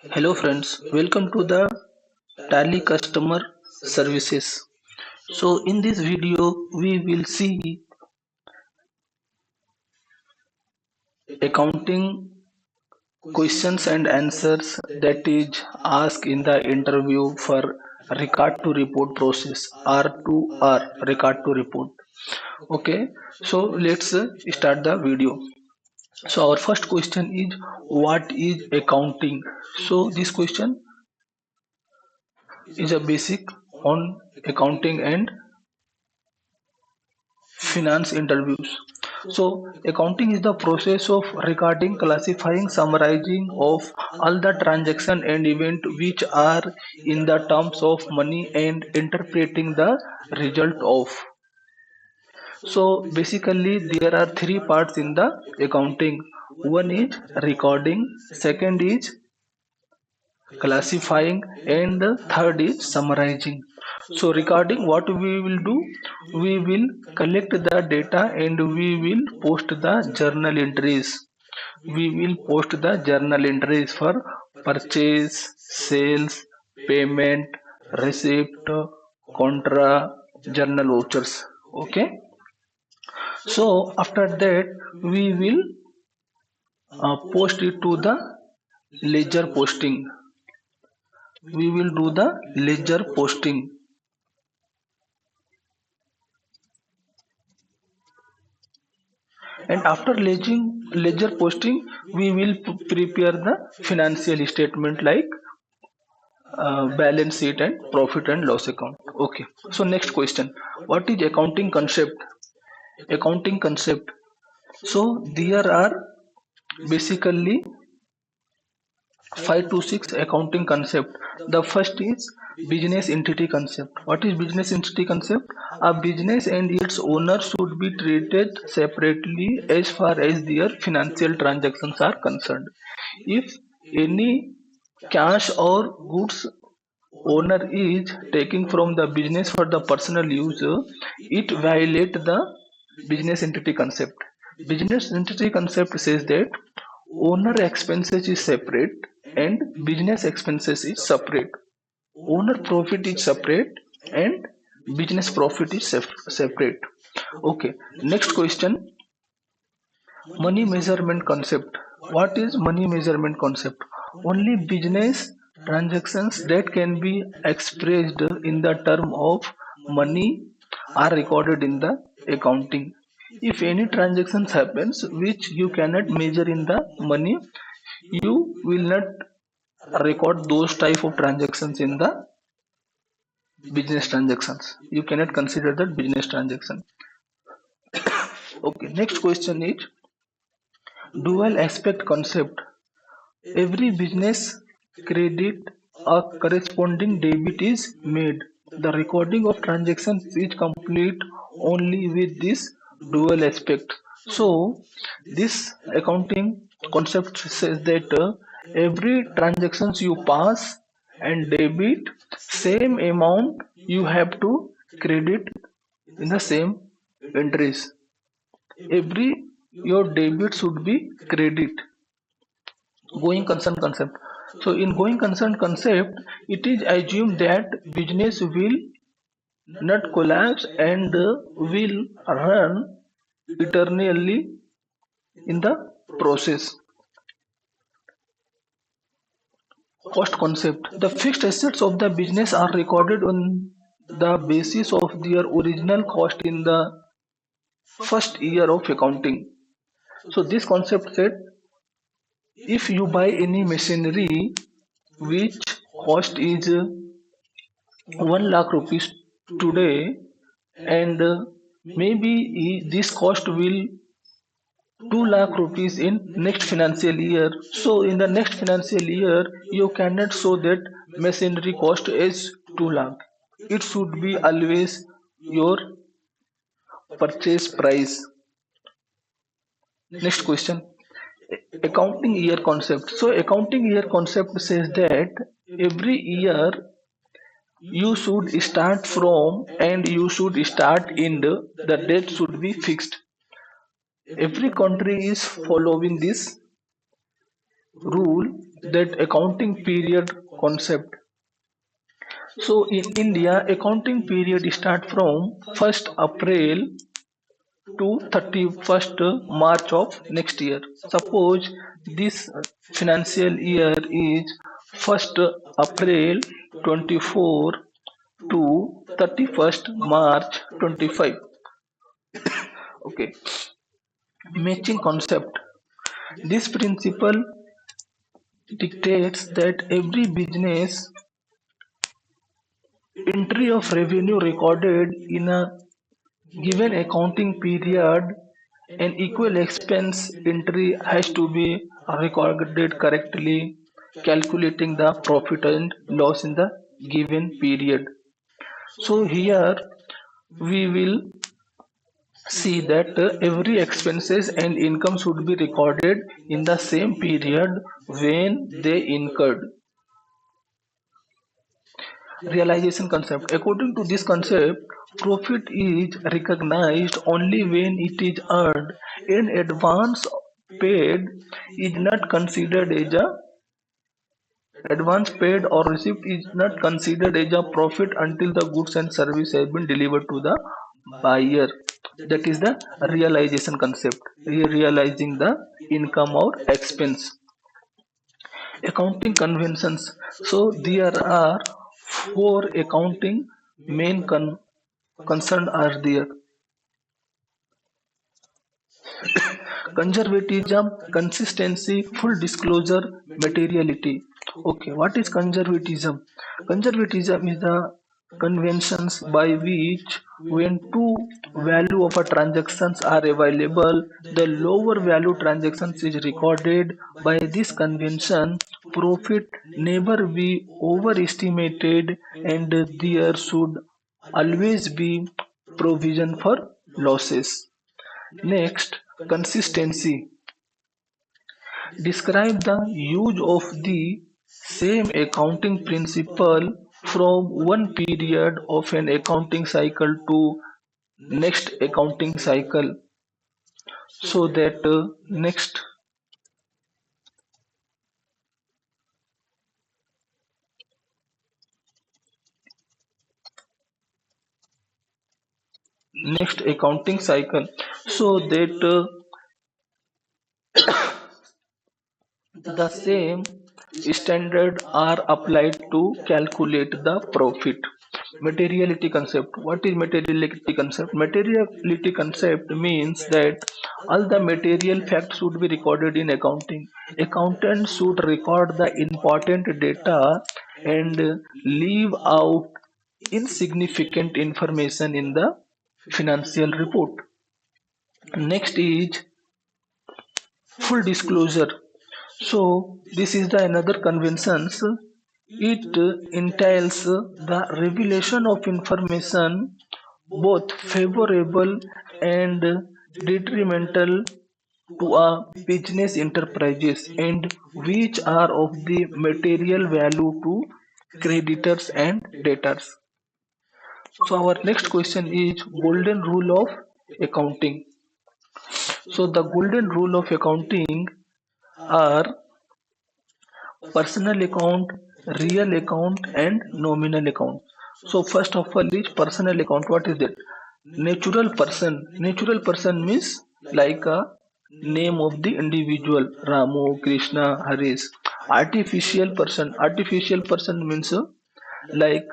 Hello friends, welcome to the Tally Customer Services. So in this video we will see accounting questions and answers that is asked in the interview for record to report process R2R record to report. Okay, so let's start the video. So our first question is what is accounting? So this question is a basic on accounting and finance interviews. So accounting is the process of recording, classifying, summarizing of all the transaction and event which are in the terms of money and interpreting the result of. So basically there are three parts in the accounting. One is recording, second is classifying, and the third is summarizing. So regarding what we will do, we will collect the data and we will post the journal entries. We will post the journal entries for purchase, sales, payment, receipt, contra, journal vouchers. Okay, so after that we will post it to the ledger posting. We will do the ledger posting, and after ledger posting we will prepare the financial statement like balance sheet and profit and loss account. Okay, so next question, what is accounting concept? Accounting concept, so there are basically 5 to 6 accounting concept. The first is business entity concept. What is business entity concept? A business and its owner should be treated separately as far as their financial transactions are concerned. If any cash or goods owner is taking from the business for the personal use, it violates the business entity concept. Business entity concept says that owner expenses is separate and business expenses is separate. Owner profit is separate and business profit is separate. Okay, next question, money measurement concept. What is money measurement concept? Only business transactions that can be expressed in the term of money are recorded in the accounting. If any transactions happens which you cannot measure in the money, you will not record those type of transactions in the business transactions. You cannot consider that business transaction. Okay, next question is dual aspect concept. Every business credit a corresponding debit is made. The recording of transactions is complete only with this dual aspect. So this accounting concept says that every transactions you pass and debit, same amount you have to credit in the same entries. Every your debit should be credit. Going concern concept. So in going concern concept, it is assumed that business will not collapse and will run eternally in the process. Cost concept, the fixed assets of the business are recorded on the basis of their original cost in the first year of accounting. So this concept said if you buy any machinery which cost is 1 lakh rupees today, and maybe this cost will 2 lakh rupees in next financial year. So in the next financial year you cannot show that machinery cost is 2 lakh. It should be always your purchase price. Next question, accounting year concept. So accounting year concept says that every year you should start from and you should start in the date should be fixed. Every country is following this rule that accounting period concept. So in India, accounting period start from 1st April to 31st March of next year. Suppose this financial year is 1st April 24 to 31st March 25. Okay, matching concept. This principle dictates that every business entry of revenue recorded in a given accounting period, an equal expense entry has to be recorded correctly, calculating the profit and loss in the given period. So here we will see that every expenses and income should be recorded in the same period when they incurred. Realization concept. According to this concept, profit is recognized only when it is earned. In advance paid is not considered as a advance paid or received is not considered as a profit until the goods and service have been delivered to the buyer. That is the realization concept. Realizing the income or expense. Accounting conventions. So there are four accounting main concern are there. Conservatism, consistency, full disclosure, materiality. Okay, what is conservatism? Conservatism is the conventions by which when two value of a transactions are available, the lower value transactions is recorded. By this convention, profit never be overestimated and there should always be provision for losses. Next, consistency. Describe the use of the same accounting principle from one period of an accounting cycle to next accounting cycle so that next accounting cycle so that the same standard are applied to calculate the profit. Materiality concept. What is materiality concept? Materiality concept means that all the material facts should be recorded in accounting. Accountants should record the important data and leave out insignificant information in the financial report. Next is full disclosure. So this is the another conventions. It entails the revelation of information both favorable and detrimental to a business enterprises and which are of the material value to creditors and debtors. So our next question is golden rule of accounting. So the golden rule of accounting are personal account, real account, and nominal account. So first of all is personal account. What is it? Natural person. Natural person means like a name of the individual. Ramu, Krishna, Harish. Artificial person. Artificial person means like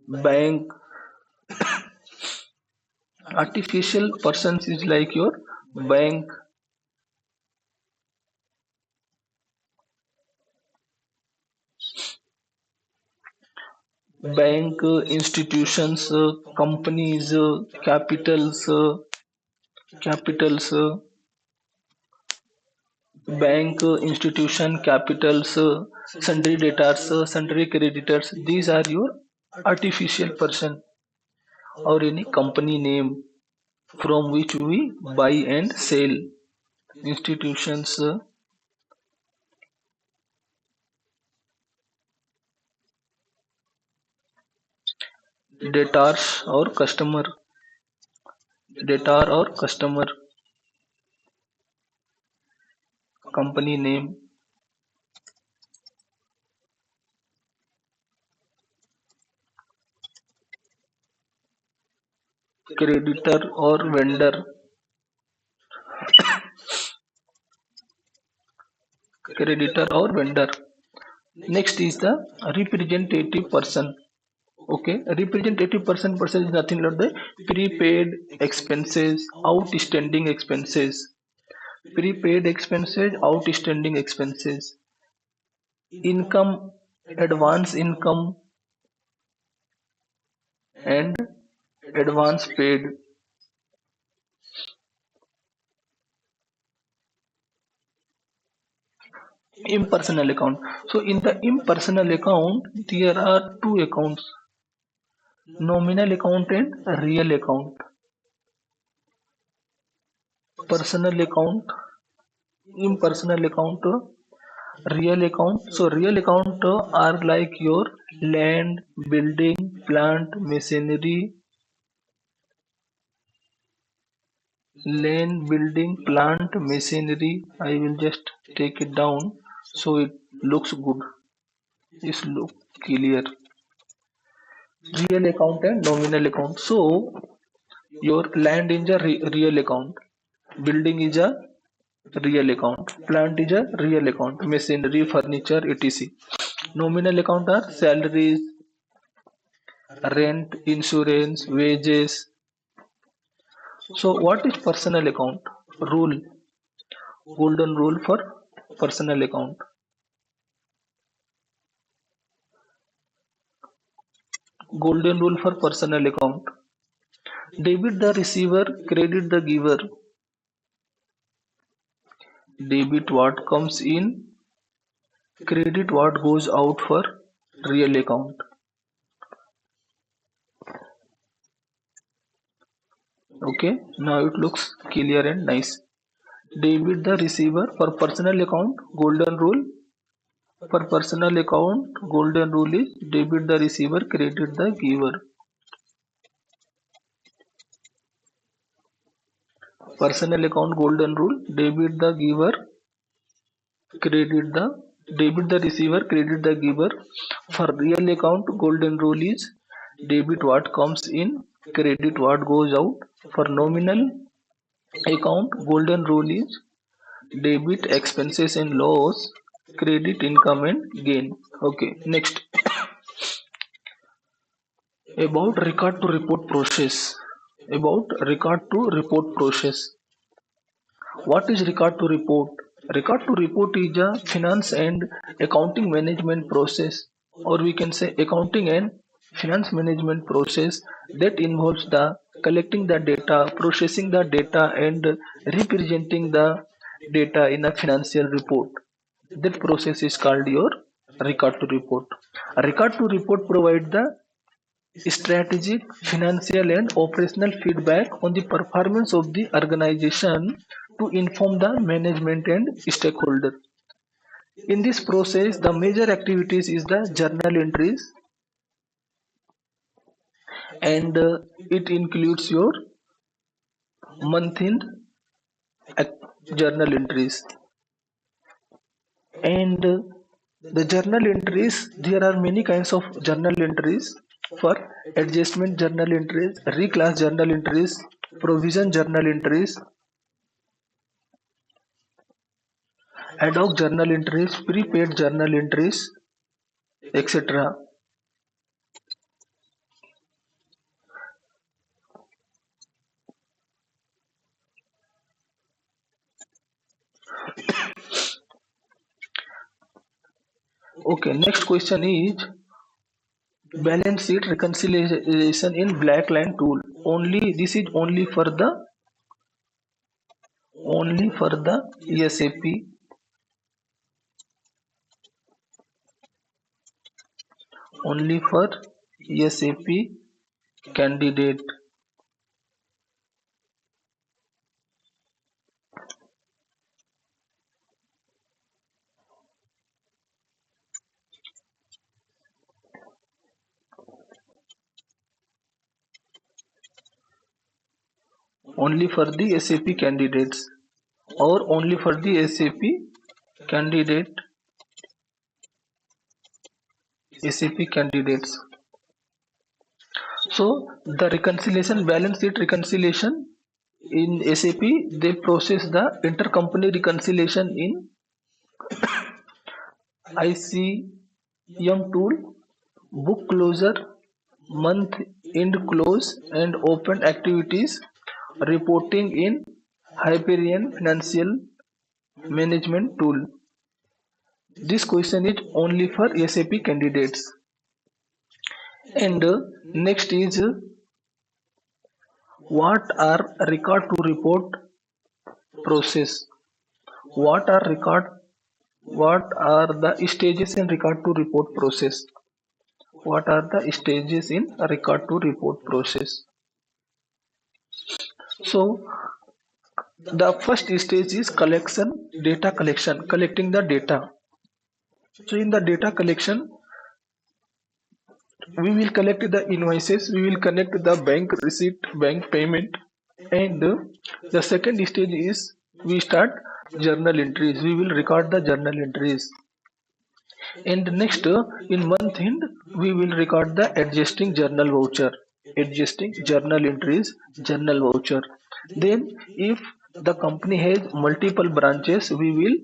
bank. Artificial persons is like your bank, institutions, companies, capitals, bank, institution, capitals, sundry debtors, sundry creditors. These are your artificial person or any company name from which we buy and sell. Institutions, debtors or customer, debtor or customer, company name. creditor or vendor. Creditor or vendor. Next is the representative person. Okay, representative person is nothing but the prepaid expenses, outstanding expenses, prepaid expenses, outstanding expenses, income, advance income, and advance paid. Impersonal account. So in the impersonal account, there are two accounts: nominal account and real account. Personal account, impersonal account, real account. So real account are like your land, building, plant, machinery, land, building, plant, machinery. I will just take it down so it looks good. It look clear. Real account and nominal account. So your land is a real account, building is a real account, plant is a real account, machinery, furniture, etc. Nominal account are salaries, rent, insurance, wages. So what is personal account? Rule, golden rule for personal account. Golden rule for personal account. Debit the receiver, credit the giver. Debit what comes in, credit what goes out for real account. Okay, now it looks clear and nice. Debit the receiver for personal account, golden rule. For personal account, golden rule is debit the receiver, credit the giver. Personal account golden rule, debit the giver, credit the debit the receiver, credit the giver. For real account, golden rule is debit what comes in, credit what goes out. For nominal account, golden rule is debit expenses and loss, credit income and gain. Okay, next about record to report process. About record to report process. What is record to report? Record to report is a finance and accounting management process, or we can say accounting and finance management process that involves the collecting the data, processing the data, and representing the data in a financial report. That process is called your record to report. A record to report provides the strategic, financial, and operational feedback on the performance of the organization to inform the management and stakeholder. In this process, the major activities is the journal entries, and it includes your month-end journal entries. And the journal entries, there are many kinds of journal entries: for adjustment journal entries, reclass journal entries, provision journal entries, ad hoc journal entries, prepaid journal entries, etc. Okay, next question is balance sheet reconciliation in black line tool. Only this is only for the SAP, only for SAP candidate. Only for the SAP candidates, or only for the SAP candidate, SAP candidates. So the reconciliation, balance sheet reconciliation in SAP, they process the intercompany reconciliation in ICM tool, book closure, month end close, and open activities reporting in Hyperion Financial Management tool. This question is only for SAP candidates. And next is what are record to report process? What are the stages in record to report process? What are the stages in record to report process? So the first stage is collection, data collection, collecting the data. So in the data collection, we will collect the invoices, we will connect the bank receipt, bank payment, and the second stage is we start journal entries. We will record the journal entries. And next, in month end, we will record the adjusting journal voucher, adjusting journal entries, journal voucher. Then, if the company has multiple branches, we will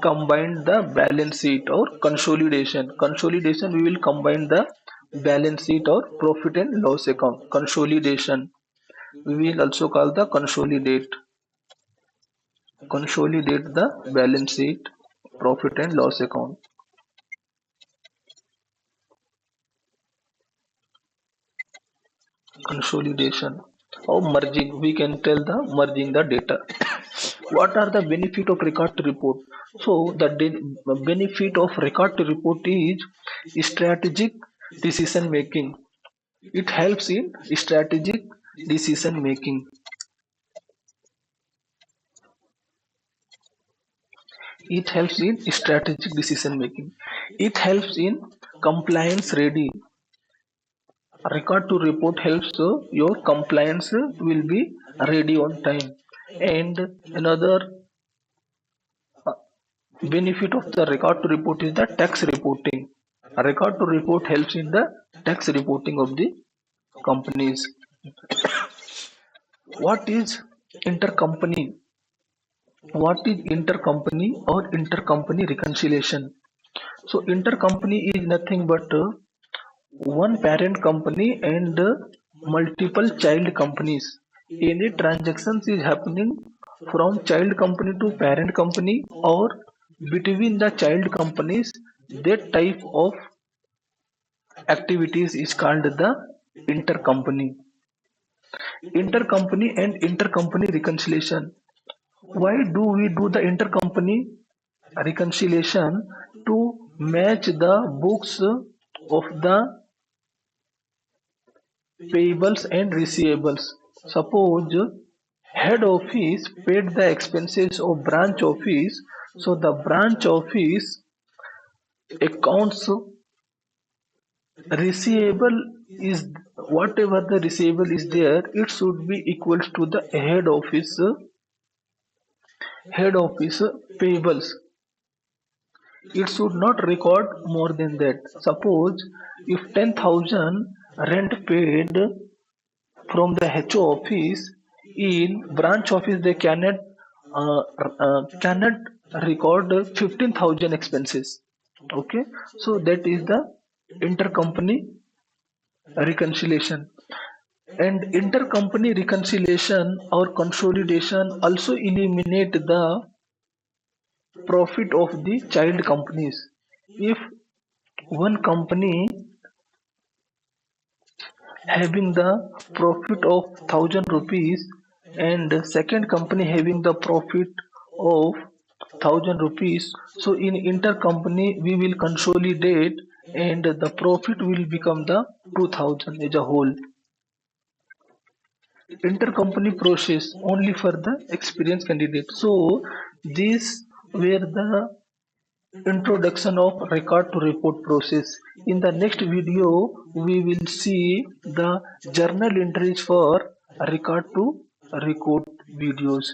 combine the balance sheet or consolidation. Consolidation, we will combine the balance sheet or profit and loss account. Consolidation, we will also call the consolidate. Consolidate the balance sheet, profit and loss account. Consolidation or merging, we can tell the merging the data. What are the benefit of record to report? So the benefit of record to report is strategic decision making. It helps in strategic decision making. It helps in strategic decision making. It helps in compliance ready. Record to report helps your compliance will be ready on time. And another benefit of the record to report is the tax reporting. A record to report helps in the tax reporting of the companies. What is intercompany? What is intercompany or intercompany reconciliation? So intercompany is nothing but one parent company and multiple child companies. Any transactions is happening from child company to parent company or between the child companies, that type of activities is called the intercompany. Intercompany and intercompany reconciliation. Why do we do the intercompany reconciliation? To match the books of the payables and receivables. Suppose head office paid the expenses of branch office, so the branch office accounts receivable is whatever the receivable is there, it should be equals to the head office payables. It should not record more than that. Suppose if 10,000 rent paid from the HO office, in branch office they cannot record 15,000 expenses. Okay, so that is the intercompany reconciliation. And intercompany reconciliation or consolidation also eliminate the profit of the child companies. If one company having the profit of 1,000 rupees and second company having the profit of 1,000 rupees, so in intercompany we will consolidate and the profit will become the 2,000 as a whole. Intercompany process only for the experienced candidate. So these were the introduction of record to report process. In the next video we will see the journal entries for record to record videos.